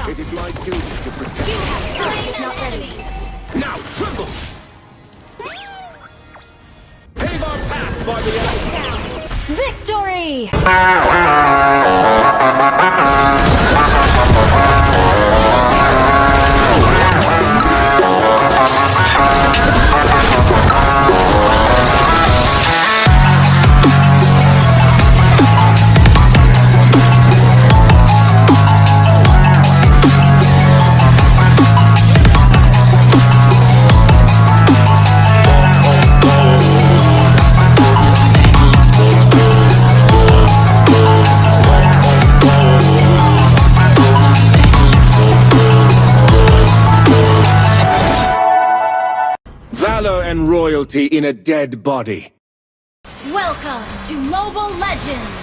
up. It is my duty to protect. You have slain not ready. Now tremble! Pave our path, Barbiel! Down. Victory! Valor and royalty in a dead body. Welcome to Mobile Legends!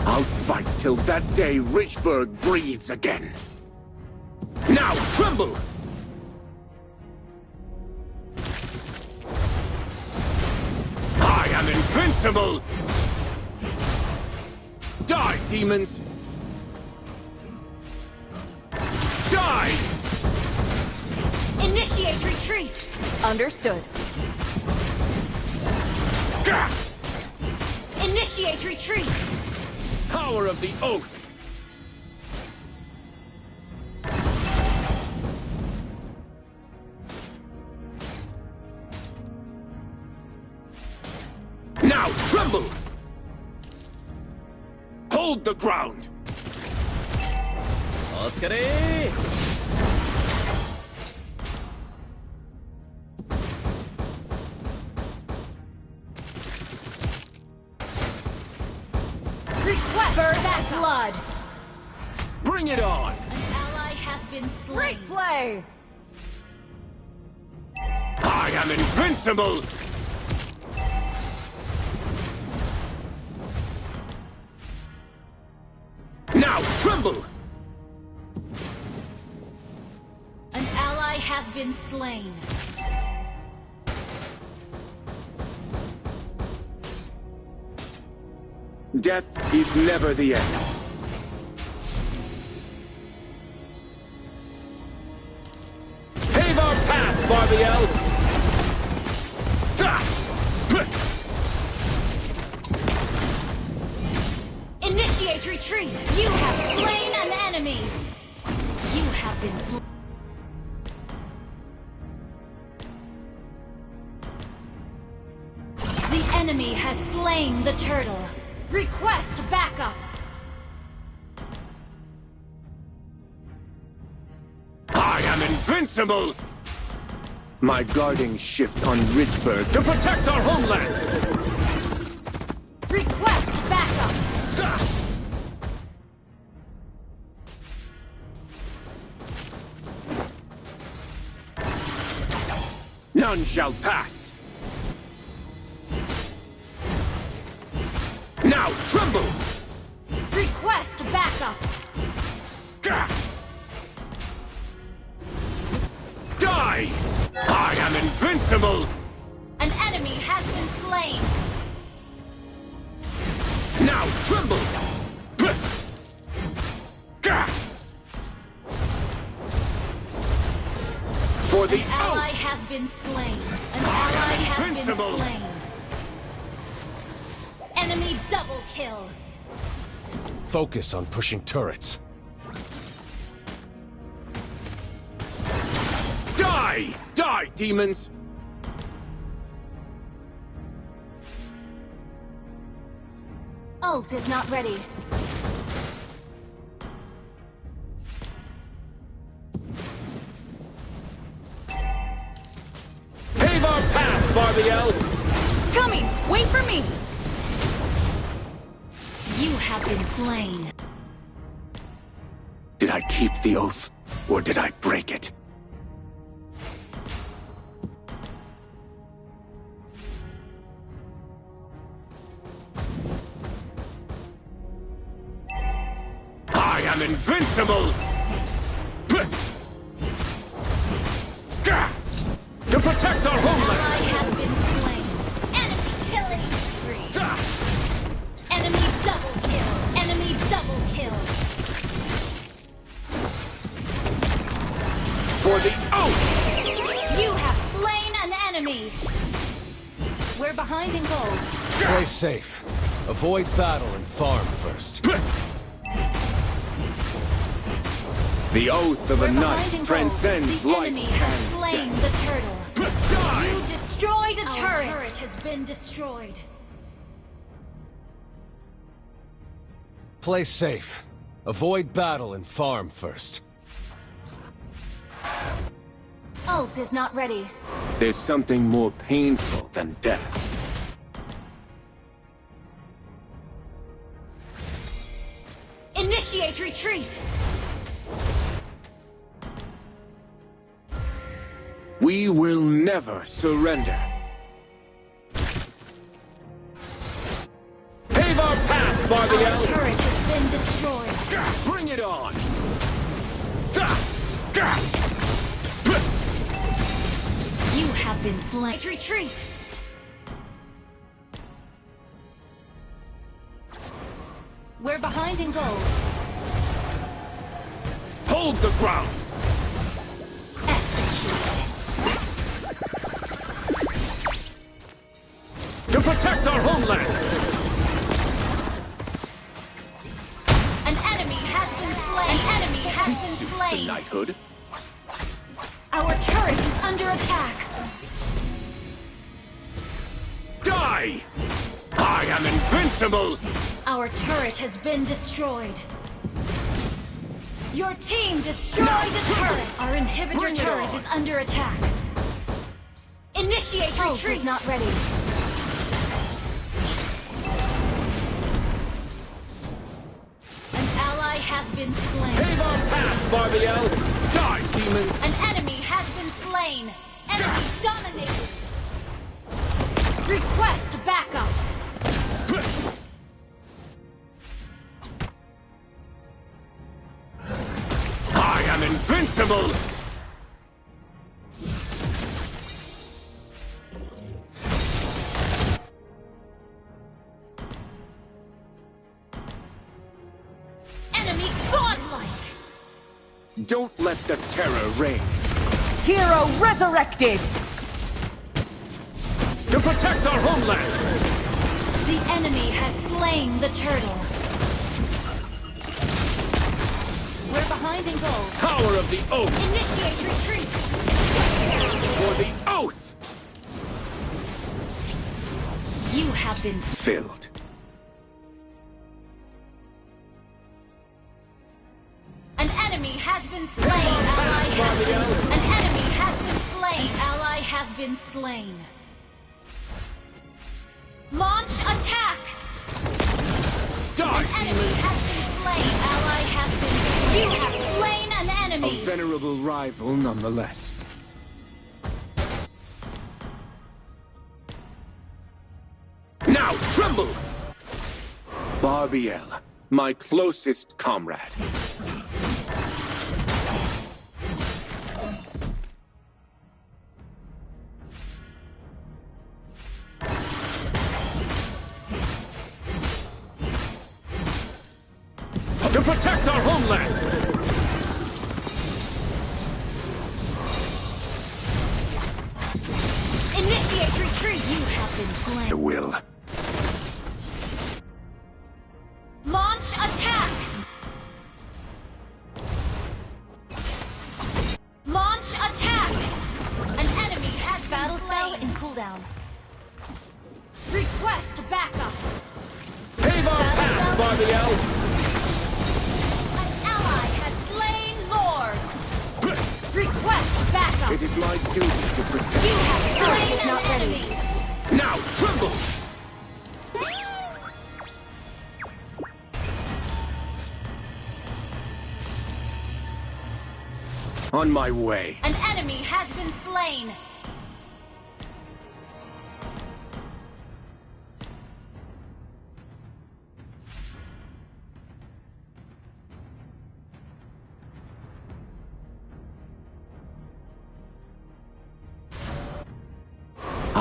I'll fight till that day Richburg breathes again. Now tremble! I am invincible! Die, demons! Die! Initiate retreat! Understood. Gah! Initiate retreat! Power of the oath! Now tremble! Hold the ground! Request that blood! Bring it on! An ally has been slain. Great play! I am invincible! Now tremble! An ally has been slain. Death is never the end. Pave our path, Barbiel! Initiate retreat! You have slain an enemy! You have been slain. The enemy has slain the turtle. Request backup! I am invincible! My guarding shift on Ridgeburg to protect our homeland! Request backup! None shall pass! Now tremble! Request backup! Gah! Die! I am invincible! An enemy has been slain! Now tremble! Gah! For the An ally oath! has been slain. An ally has been Invincible. slain. Enemy double kill. Focus on pushing turrets. Die! Die, demons! Ult is not ready. Pave our path, Barbiel! Coming! Wait for me! You have been slain. Did I keep the oath, or did I break it? I am invincible! To protect our homeland! Ally has been slain. Enemy killing spree. Enemy double kill. Enemy double kill. For the oath! You have slain an enemy. We're behind in gold. Play safe. Avoid battle and farm first. The oath of a We're behind in knight gold. transcends The life enemy has and slain death. the turtle. Die! You destroyed a Our turret. turret has been destroyed. Play safe. Avoid battle and farm first. Ult is not ready. There's something more painful than death. Initiate retreat. We will never surrender. Pave our path, Our Barbiel! turret has been destroyed. Bring it on! You have been slain. Retreat. We're behind in gold. Hold the ground! Execute. To protect our homeland! An enemy has been slain. An enemy has been Suits the slain. knighthood. Our turret is under attack. Die! I am invincible! Our turret has been destroyed. Your team destroyed a turret. Our inhibitor Bring it turret on. is under attack. Initiate retreat. Is not ready. An ally has been slain. Pave our path, Barbiel! Die, demons! An enemy has been slain. Enemy dominated. Request backup. I am invincible! Enemy godlike. Don't let the terror reign. Hero resurrected! To protect our homeland! The enemy has slain the turtle. We're behind in gold. Power of the oath! Initiate retreat. For the oath! You have been Filled. An enemy has been slain. Ally has been. An enemy has been slain. Ally has been slain. Launch attack. Die, An enemy demons! has been slain. Ally has been slain. You have slain an A enemy. venerable rival nonetheless. Now tremble! Barbiel, my closest comrade. To protect our homeland! Initiate retreat. You have been slain. I will. Launch attack. Launch attack. An enemy has battle spell in cooldown. Request backup. Pave our path, Barbiel! An ally has slain Lord. Request backup. It is my duty to protect. You have slain is not an ready. enemy. Now tremble! On my way. An enemy has been slain.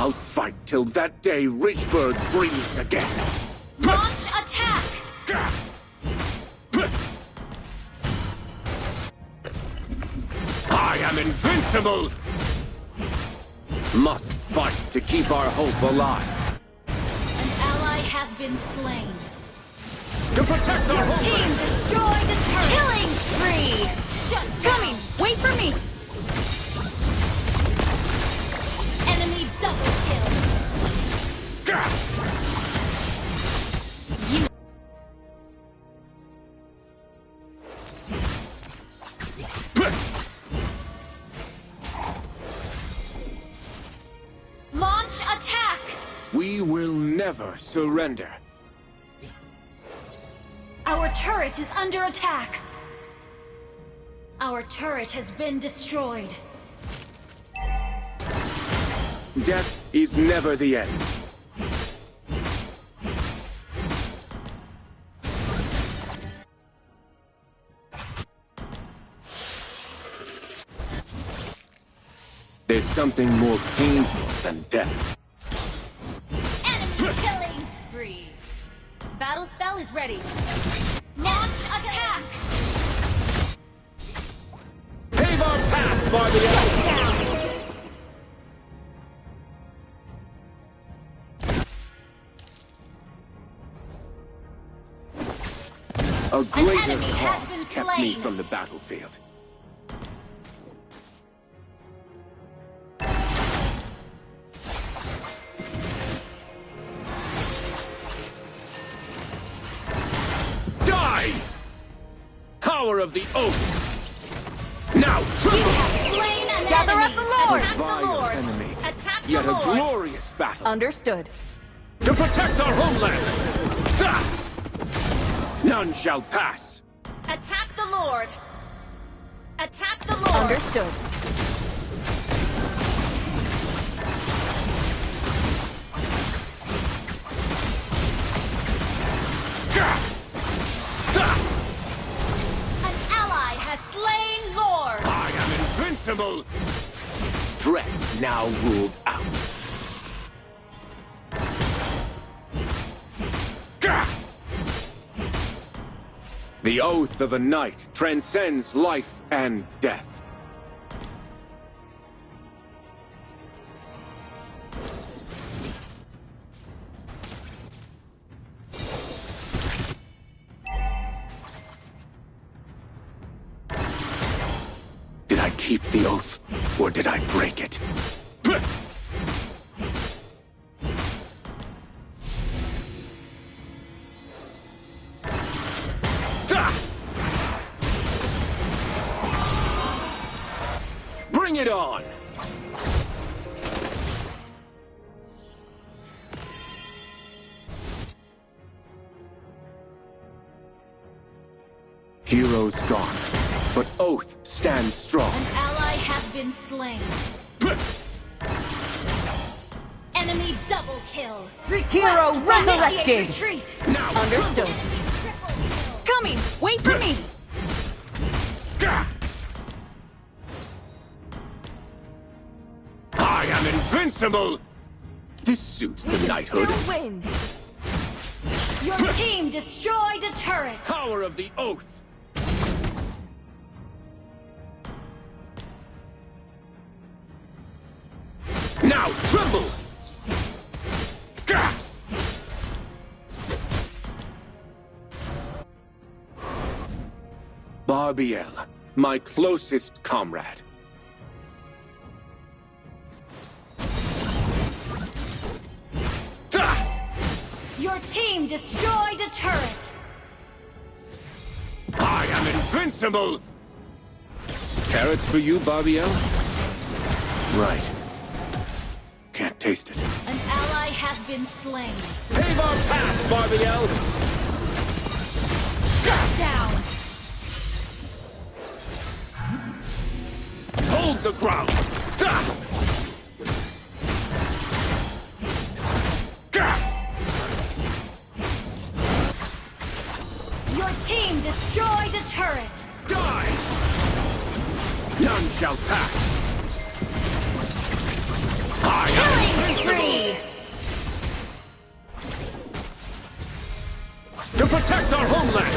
I'll fight till that day Ridgeburg breathes again. Launch attack! I am invincible! Must fight to keep our hope alive. An ally has been slain. To protect our Your homeland! team destroyed a turret! Killing spree! Shut down! Coming! Wait for me! Enemy double kill! You... Launch attack! We will never surrender. Our turret is under attack! Our turret has been destroyed. Death is never the end. There's something more painful than death. Enemy killing spree! Battle spell is ready. Launch attack! Pave our path, Barbiel! Down! A greater enemy has cause been kept me slain. from the battlefield. Die! Power of the Oath! Now We triple! have slain an Gather enemy! up the Lord! Attack the Vile Lord! enemy. Attack the Yet a Lord! glorious battle Understood. to protect our homeland! Da! None shall pass! Attack the Lord! Attack the Lord! Understood. Da! Da! An ally has slain Lord! I am invincible! Threat now ruled out. Gah! The oath of a knight transcends life and death. Did I keep the oath, or did I break it? Bring it on! Heroes gone, but oath stands strong. An ally has been slain. Enemy double kill. Hero Request resurrected. initiate retreat. Now Understood. Triple kill. Coming! Wait for me! Gah! I am invincible! This suits the knighthood. Still win! Your team destroyed a turret. Power of the oath! Now tremble! Gah! Barbiel, my closest comrade. Your team destroyed a turret. I am invincible! Carrots for you, Barbiel? Right. Can't taste it. An ally has been slain. Pave our path, Barbiel! Shut down. Hold the ground! Da! Gah! Your team destroyed a turret. Die! None shall pass! I am Killing spree. protect our homeland!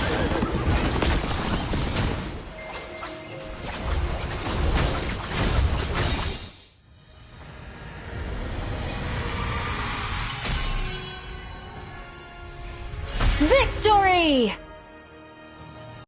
Victory!